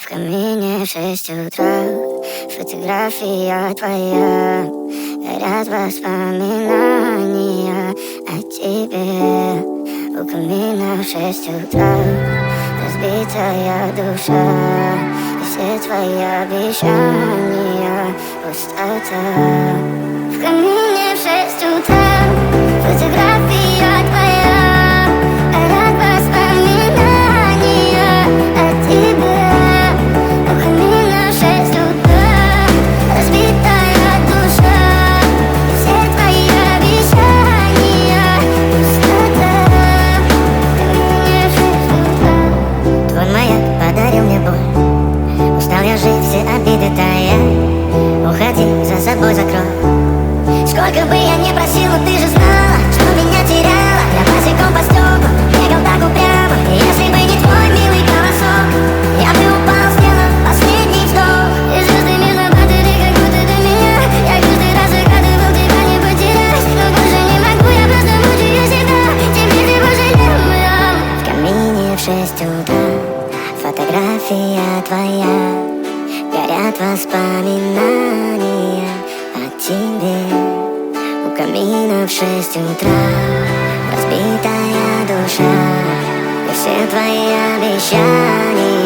В камине в 6 утра, фотография твоя. Горят воспоминания о тебе. У камина в 6 утра, разбитая душа. И все твои обещания пустота. В камине в 6 утра, фотография твоя. Горят воспоминания о тебе. У камина в 6 утра, разбитая душа. И все твои обещания пустота. В камине в 6 утра. Твой маяк подарил мне боль. Устал я жить, все обиды таять. Уходи, за собой закрой. Сколько бы я ни просил, но ты же знала, что меня теряла. Я босиком по стеклу бегал так упрямо. И если бы не твой милый голосок, я бы упал, сделал последний вздох. И звезды между падали, как будто до меня. Я каждый раз загадывал тебя не потерять. Но больше не могу, я просто мучаю себя. Теперь ты пожалел меня. В камине в 6 утра, фотография твоя. Горят воспоминания о тебе. У камина в 6 утра, разбитая душа. И все твои обещания